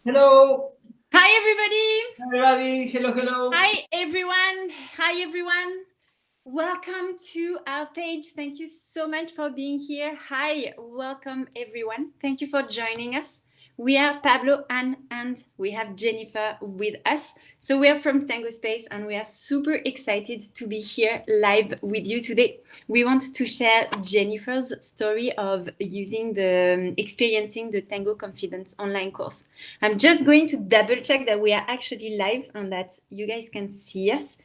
Hello, Hi, everybody. everybody. Hello, hello. Hi, everyone. Hi, everyone. Welcome to our page. Thank you so much for being here. Hi, welcome, everyone. Thank you for joining us. We are Pablo, Anne, and we have Jennifer with us. So we are from Tango Space, and we are super excited to be here live with you today. We want to share Jennifer's story of experiencing the Tango Confidence Online Course. I'm just going to double check that we are actually live and that you guys can see us.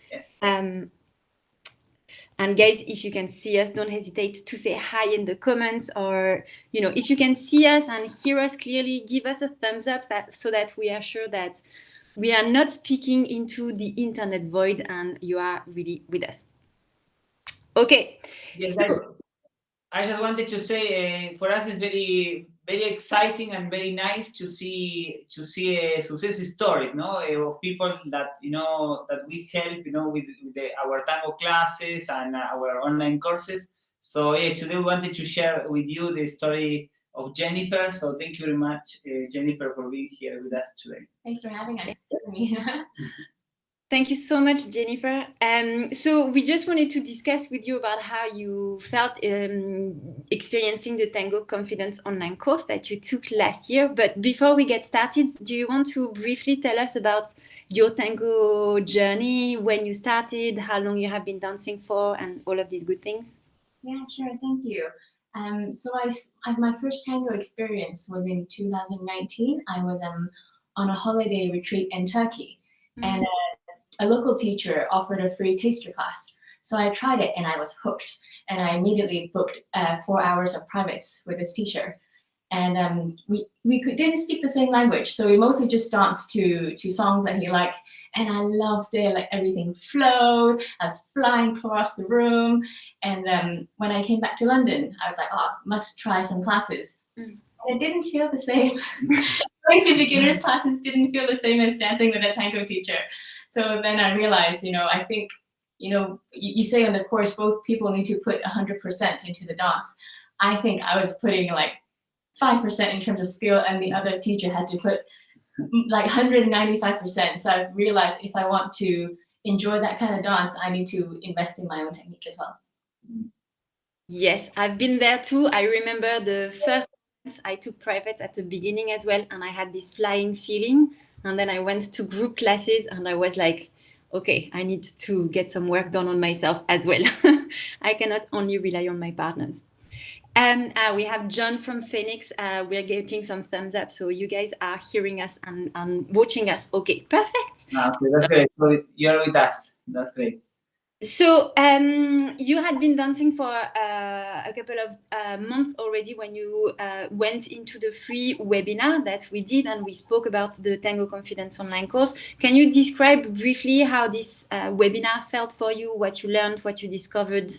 And guys, if you can see us, don't hesitate to say hi in the comments, or if you can see us and hear us clearly, give us a thumbs up so that we are sure that we are not speaking into the internet void and you are really with us. Okay. Yes, I just wanted to say, for us, it's very, very exciting and very nice to see success stories, no, of people that that we help, with our tango classes and our online courses. So yeah, today we wanted to share with you the story of Jennifer. So thank you very much, Jennifer, for being here with us today. Thanks for having us. Thank you so much, Jennifer. So we just wanted to discuss with you about how you felt experiencing the Tango Confidence online course that you took last year. But before we get started, do you want to briefly tell us about your tango journey, when you started, how long you have been dancing for, and all of these good things? Yeah, sure. Thank you. So my first tango experience was in 2019. I was on a holiday retreat in Turkey, and a local teacher offered a free taster class. So I tried it and I was hooked. And I immediately booked 4 hours of privates with this teacher. And didn't speak the same language, so we mostly just danced to songs that he liked, and I loved it. Like everything flowed. I was flying across the room, and when I came back to London, I was like, oh, must try some classes. And it didn't feel the same. Going to beginners classes didn't feel the same as dancing with a tango teacher. So then I realized, I think, you say on the course, both people need to put 100% into the dance. I think I was putting like 5% in terms of skill, and the other teacher had to put like 195%. So I realized if I want to enjoy that kind of dance, I need to invest in my own technique as well. Yes, I've been there too. I remember the first I took private at the beginning as well, and I had this flying feeling. And then I went to group classes and I was like, okay, I need to get some work done on myself as well. I cannot only rely on my partners. We have John from Phoenix. We're getting some thumbs up. So you guys are hearing us and watching us. Okay, perfect. Okay, that's great. So you're with us. That's great. So you had been dancing for a couple of months already when you went into the free webinar that we did, and we spoke about the Tango Confidence Online Course. Can you describe briefly how this webinar felt for you, what you learned, what you discovered?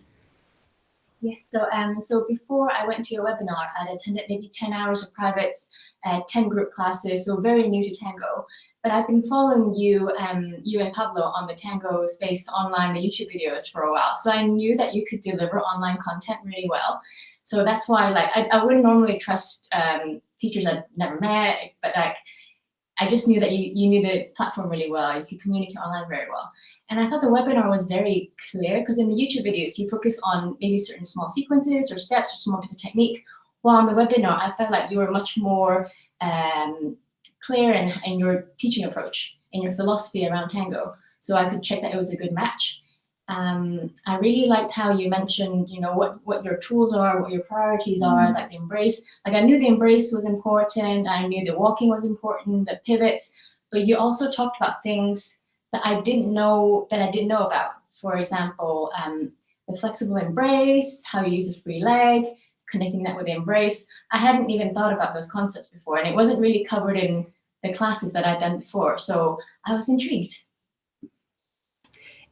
Yes, so before I went to your webinar, I'd attended maybe 10 hours of privates, 10 group classes, so very new to tango. But I've been following you and Pablo on the Tango Space online, the YouTube videos for a while. So I knew that you could deliver online content really well. So that's why, like, I wouldn't normally trust teachers I've never met, but like, I just knew that you knew the platform really well. You could communicate online very well. And I thought the webinar was very clear, because in the YouTube videos, you focus on maybe certain small sequences or steps or small bits of technique. While on the webinar, I felt like you were much more clear in your teaching approach, in your philosophy around tango. So I could check that it was a good match. I really liked how you mentioned, what your tools are, what your priorities are, like the embrace. Like I knew the embrace was important. I knew the walking was important, the pivots, but you also talked about things that I didn't know about. For example, the flexible embrace, how you use a free leg, connecting that with the embrace. I hadn't even thought about those concepts before, and it wasn't really covered in the classes that I'd done before. So I was intrigued.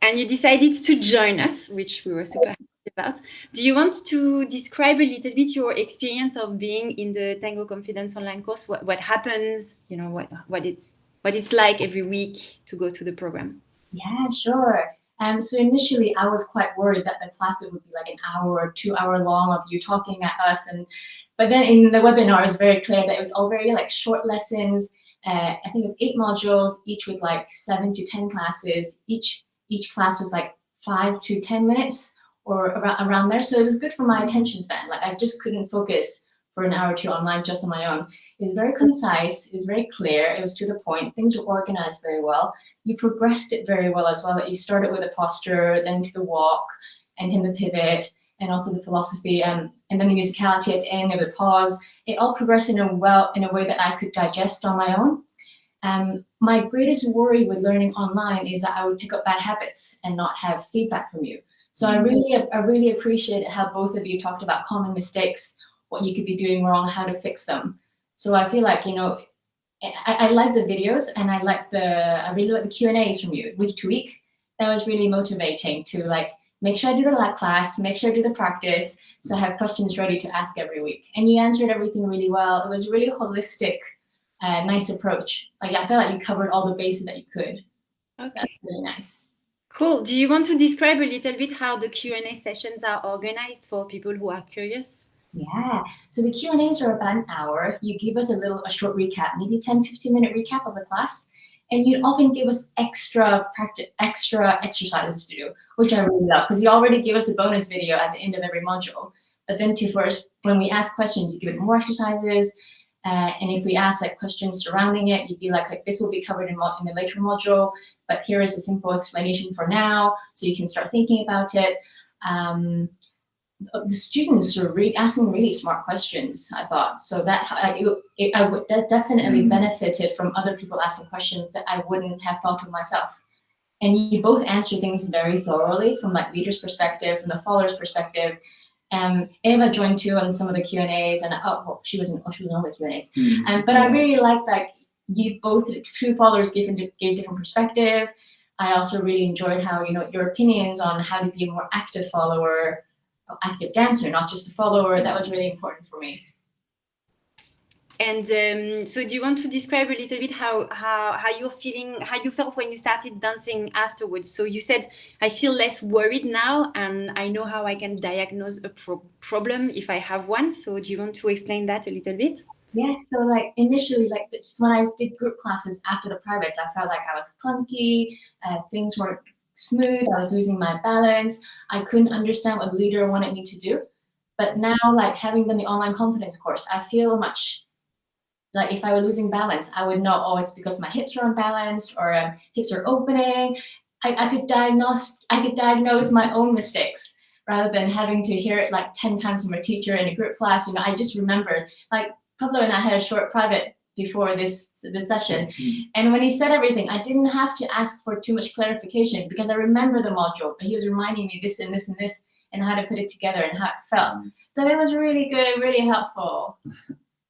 And you decided to join us, which we were super happy about. Do you want to describe a little bit your experience of being in the Tango Confidence online course? What happens? What it's like every week to go through the program? Yeah, sure. So initially, I was quite worried that the class would be like an hour or 2 hour long of you talking at us, But then in the webinar, it was very clear that it was all very like short lessons. I think it was 8 modules, each with like 7 to 10 classes. Each class was like 5 to 10 minutes or around there. So it was good for my attention span. Like I just couldn't focus for an hour or two online just on my own. It was very concise, it was very clear, it was to the point, things were organized very well. You progressed it very well as well. Like you started with a posture, then to the walk, and then the pivot, and also the philosophy, and then the musicality at the end of the pause. It all progressed in a way that I could digest on my own. My greatest worry with learning online is that I would pick up bad habits and not have feedback from you. So I really appreciated how both of you talked about common mistakes, what you could be doing wrong, how to fix them. So I feel like, you know, I like the videos, and I really like the Q&As from you week to week. That was really motivating to like make sure I do the lab class, make sure I do the practice, so I have questions ready to ask every week. And you answered everything really well. It was a really holistic, nice approach. Like I felt like you covered all the bases that you could. Okay. That's really nice. Cool. Do you want to describe a little bit how the Q&A sessions are organized for people who are curious? Yeah, so the Q&As are about an hour. You give us a short recap, maybe 10-15-minute recap of the class, and you'd often give us extra exercises to do, which I really love, because you already give us a bonus video at the end of every module. But then when we ask questions, you give it more exercises, and if we ask like questions surrounding it, you'd be like this will be covered in a later module, but here is a simple explanation for now, so you can start thinking about it. The students were asking really smart questions, I thought. So that that definitely benefited from other people asking questions that I wouldn't have thought of myself. And you both answer things very thoroughly from like leader's perspective, from the follower's perspective. Eva joined too on some of the Q&As, and she was on the Q&As. But I really liked that you both, two followers, gave different perspective. I also really enjoyed how, you know, your opinions on how to be a more active follower, active dancer, not just a follower. That was really important for me. And so do you want to describe a little bit how you're feeling, how you felt when you started dancing afterwards? So you said, I feel less worried now, and I know how I can diagnose a problem if I have one. So do you want to explain that a little bit? Yeah, so like initially, like just when I did group classes after the privates, I felt like I was clunky, things weren't smooth, I was losing my balance, I couldn't understand what the leader wanted me to do. But now, like having done the online confidence course, I feel much like if I were losing balance, I would know, oh, it's because my hips are unbalanced or hips are opening. I could diagnose my own mistakes rather than having to hear it like 10 times from a teacher in a group class. You know, I just remembered, like Pablo and I had a short private before this session. And when he said everything, I didn't have to ask for too much clarification because I remember the module, but he was reminding me this and this and this and how to put it together and how it felt. So it was really good, really helpful.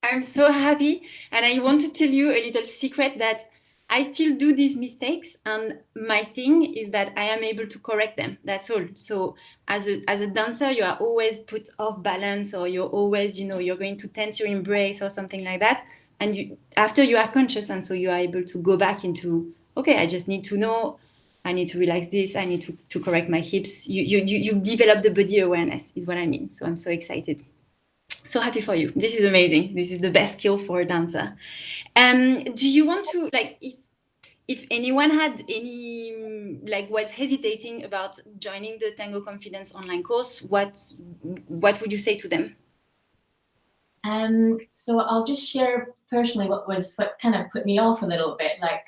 I'm so happy. And I want to tell you a little secret that I still do these mistakes, and my thing is that I am able to correct them. That's all. So as a dancer, you are always put off balance, or you're always, you know, you're going to tense your embrace or something like that. And after you are conscious, and so you are able to go back into, okay, I just need to know, I need to relax this, I need to correct my hips. You develop the body awareness is what I mean. So I'm so excited. So happy for you. This is amazing. This is the best skill for a dancer. Do you want to, like, if anyone had any, like, was hesitating about joining the Tango Confidence online course, what would you say to them? So I'll just share personally what kind of put me off a little bit. Like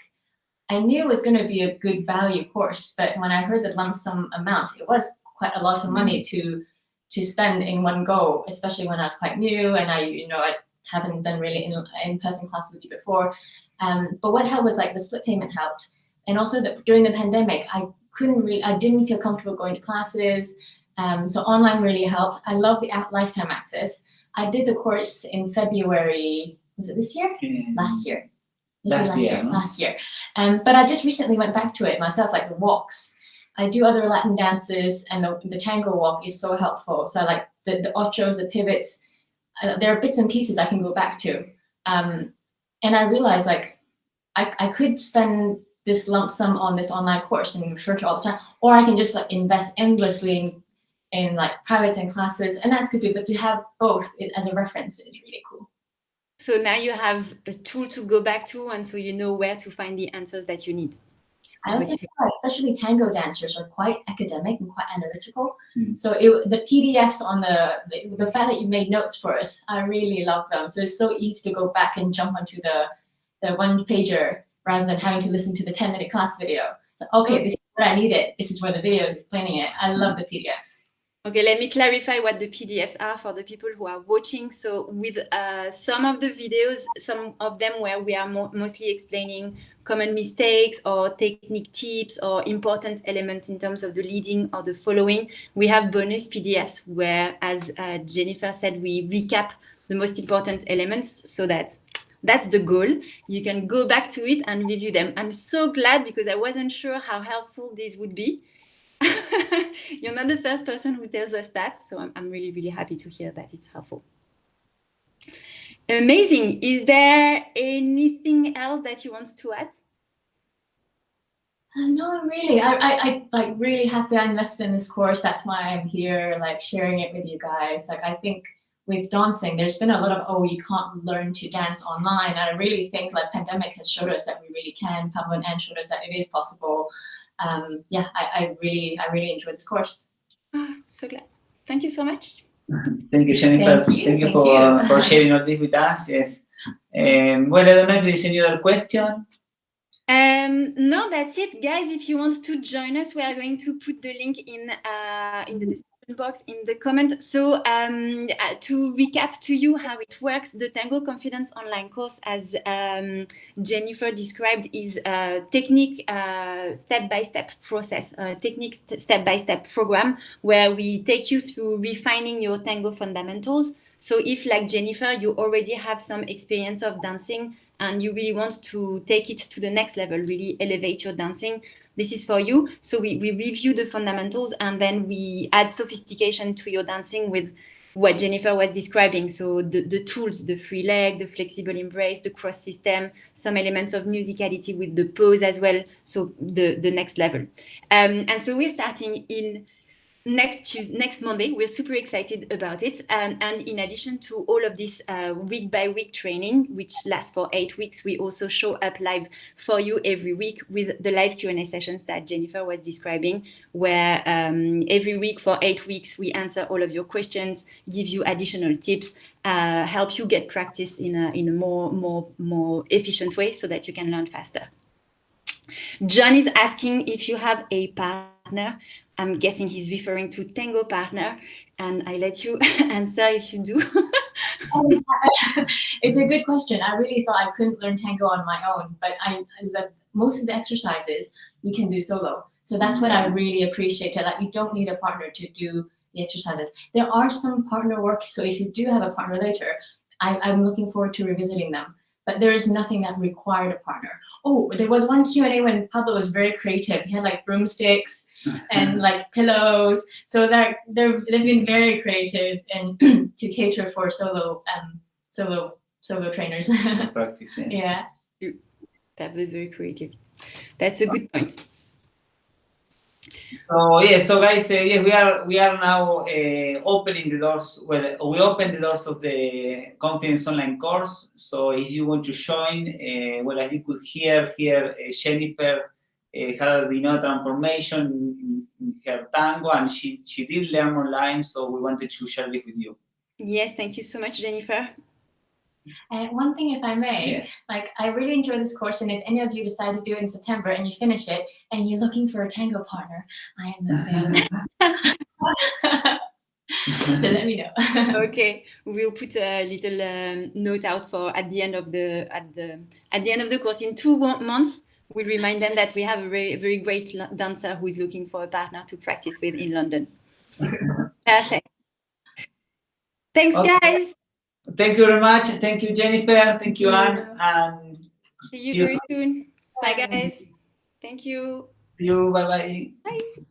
I knew it was going to be a good value course, but when I heard the lump sum amount, it was quite a lot of money to spend in one go, especially when I was quite new and I haven't done really in-person classes with you before. But what helped was like the split payment helped. And also that during the pandemic, I didn't feel comfortable going to classes. So online really helped. I love the lifetime access. I did the course in February, was it this year? Last year. Last year. But I just recently went back to it myself, like the walks. I do other Latin dances, and the tango walk is so helpful. So I like the ochos, the pivots. There are bits and pieces I can go back to. And I realized like I could spend this lump sum on this online course and refer to all the time, or I can just like invest endlessly in like privates and classes, and that's good too. But to have both as a reference is really cool. So now you have a tool to go back to, and so you know where to find the answers that you need. I also feel like especially tango dancers are quite academic and quite analytical. Mm. So the PDFs on the fact that you made notes for us, I really love them. So it's so easy to go back and jump onto the one pager rather than having to listen to the 10-minute class video. So okay, this is what I needed. This is where the video is explaining it. I love the PDFs. Okay, let me clarify what the PDFs are for the people who are watching. So with some of the videos, some of them where we are mostly explaining common mistakes or technique tips or important elements in terms of the leading or the following, we have bonus PDFs where, as Jennifer said, we recap the most important elements so that's the goal. You can go back to it and review them. I'm so glad because I wasn't sure how helpful this would be. You're not the first person who tells us that, so I'm really, really happy to hear that it's helpful. Amazing. Is there anything else that you want to add? No, really. I like really happy I invested in this course. That's why I'm here, like sharing it with you guys. Like I think with dancing, there's been a lot of you can't learn to dance online, and I really think like pandemic has showed us that we really can. Pablo and Anne showed us that it is possible. Yeah, I really enjoyed this course. Oh, so glad. Thank you so much. Thank you, Jennifer. Thank you for sharing all this with us. Yes. Well, I don't know if there is any other question. No, that's it, guys. If you want to join us, we are going to put the link in the description box in the comment. So to recap to you how it works, the Tango Confidence Online Course, as Jennifer described, is a technique step-by-step process, technique step-by-step program where we take you through refining your tango fundamentals. So if, like Jennifer, you already have some experience of dancing and you really want to take it to the next level, really elevate your dancing, this is for you. So we review the fundamentals and then we add sophistication to your dancing with what Jennifer was describing. So the tools, the free leg, the flexible embrace, the cross system, some elements of musicality with the pose as well. So the next level. And so we're starting in next Monday. We're super excited about it. And in addition to all of this week by week training, which lasts for 8 weeks, we also show up live for you every week with the live Q&A sessions that Jennifer was describing, where every week for 8 weeks, we answer all of your questions, give you additional tips, help you get practice in a more efficient way so that you can learn faster. John is asking if you have a partner. I'm guessing he's referring to Tango partner, and I let you answer if you do. It's a good question. I really thought I couldn't learn tango on my own, but most of the exercises we can do solo. So that's what I really appreciate. Like you don't need a partner to do the exercises. There are some partner work, so if you do have a partner later, I'm looking forward to revisiting them. But there is nothing that required a partner. Oh, there was one Q&A when Pablo was very creative. He had like broomsticks and like pillows. So they've been very creative and to cater for solo trainers. Practice. Yeah. That was very creative. That's a good point. So yeah, so guys, yeah, we are now opening the doors. Well, we opened the doors of the Confidence Online course. So if you want to join, well, as you could hear here, Jennifer had transformation in her tango, and she did learn online. So we wanted to share it with you. Yes, thank you so much, Jennifer. One thing, if I may, Yes. like I really enjoy this course, and if any of you decide to do it in September and you finish it and you're looking for a tango partner, I am available. So let me know. Okay, we'll put a little note out for at the end of the course in 2 months. We'll remind them that we have a very, very great dancer who is looking for a partner to practice with in London. Perfect. Thanks, guys. Thank you very much. Thank you, Jennifer. Thank you, Anne. And see you very soon. Bye, guys. Thank you. See you. Bye-bye. Bye.